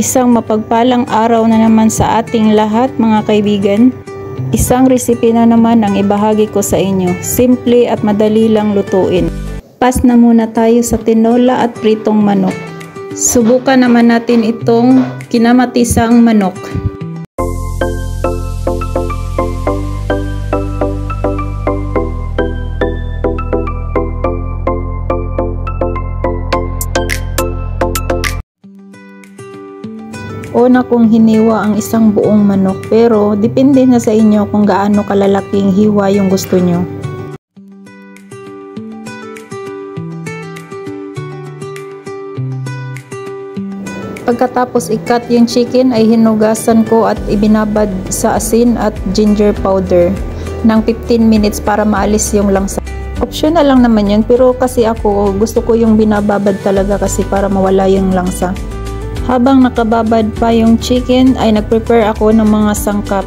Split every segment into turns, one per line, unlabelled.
Isang mapagpalang araw na naman sa ating lahat mga kaibigan. Isang resipe na naman ang ibahagi ko sa inyo. Simple at madali lang lutuin. Pas na muna tayo sa tinola at pritong manok. Subukan naman natin itong kinamatisang manok. Una kong hiniwa ang isang buong manok, pero depende na sa inyo kung gaano kalalaking hiwa yung gusto nyo. Pagkatapos i-cut yung chicken ay hinugasan ko at ibinabad sa asin at ginger powder ng 15 minutes para maalis yung langsa. Optional lang naman yun, pero kasi ako gusto ko yung binababad talaga kasi para mawala yung langsa. Habang nakababad pa yung chicken ay nag-prepare ako ng mga sangkap.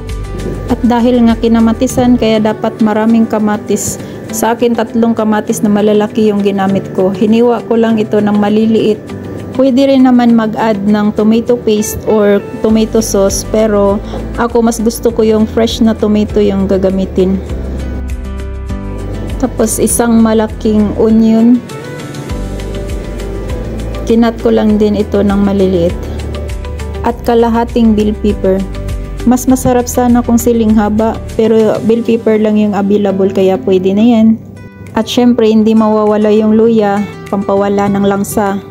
At dahil nga kinamatisan kaya dapat maraming kamatis. Sa akin 3 kamatis na malalaki yung ginamit ko. Hiniwa ko lang ito ng maliliit. Pwede rin naman mag-add ng tomato paste or tomato sauce, pero ako mas gusto ko yung fresh na tomato yung gagamitin. Tapos isang malaking onion. Kinat ko lang din ito ng maliliit. At kalahating bell pepper. Mas masarap sana kung siling haba, pero bell pepper lang yung available kaya pwede na yan. At syempre hindi mawawala yung luya, pampawala ng langsa.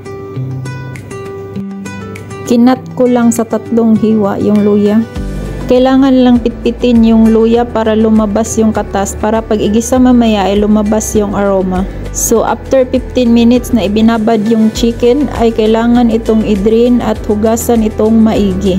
Kinat ko lang sa 3 hiwa yung luya. Kailangan lang pitpitin yung luya para lumabas yung katas, para pag igisa mamaya ay lumabas yung aroma. So after 15 minutes na ibinabad yung chicken ay kailangan itong i-drain at hugasan itong maigi.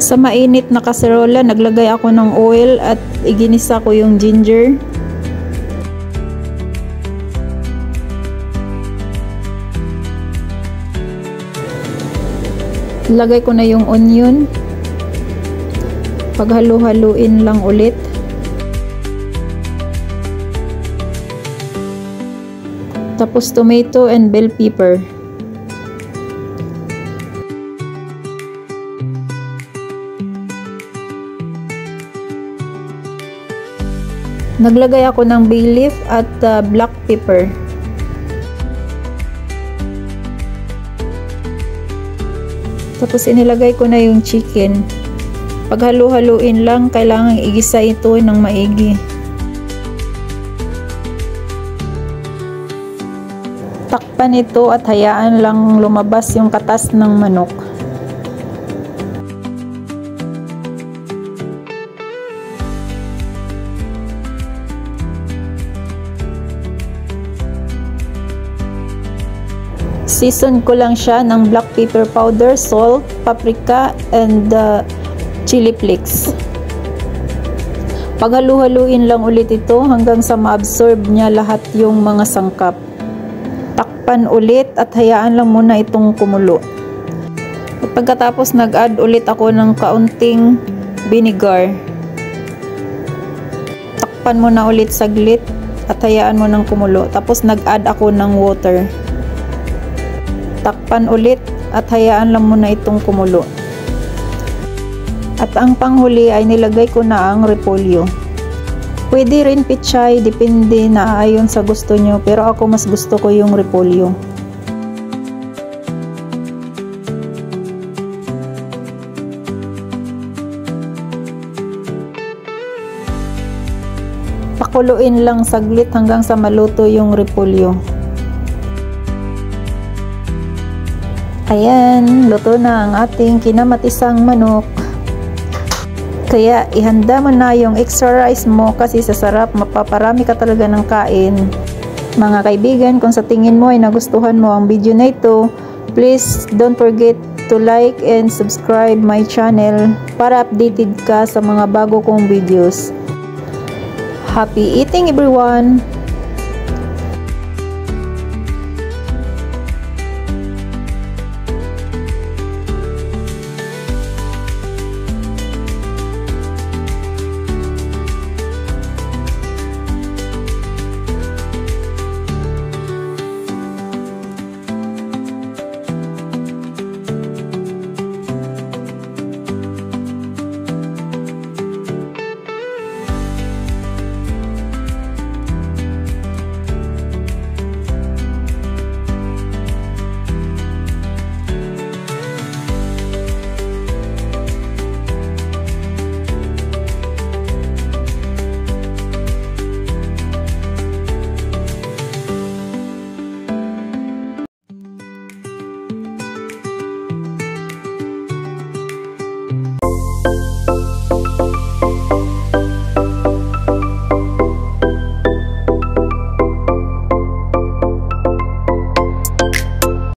Sa mainit na kaserola, naglagay ako ng oil at iginisa ko yung ginger. Lagay ko na yung onion. Paghalo-haluin lang ulit. Tapos tomato and bell pepper. Naglagay ako ng bay leaf at black pepper. Tapos inilagay ko na yung chicken. Paghalo-haluin lang, kailangan igisa ito ng maigi. Takpan ito at hayaan lang lumabas yung katas ng manok. Season ko lang siya ng black pepper powder, salt, paprika, and chili flakes. Paghalu-haluin lang ulit ito hanggang sa ma-absorb niya lahat yung mga sangkap. Takpan ulit at hayaan lang muna itong kumulo. At pagkatapos nag-add ulit ako ng kaunting vinegar. Takpan mo na ulit saglit at hayaan mo nang kumulo. Tapos nag-add ako ng water. Takpan ulit at hayaan lang muna itong kumulo. At ang panghuli ay nilagay ko na ang repolyo. Pwede rin pichay, depende na ayon sa gusto nyo, pero ako mas gusto ko yung repolyo. Pakuluin lang saglit hanggang sa maluto yung repolyo. Ayan, luto na ang ating kinamatisang manok. Kaya ihanda mo na yung extra rice mo kasi sa sarap, mapaparami ka talaga ng kain. Mga kaibigan, kung sa tingin mo ay nagustuhan mo ang video na ito, please don't forget to like and subscribe my channel para updated ka sa mga bago kong videos. Happy eating everyone!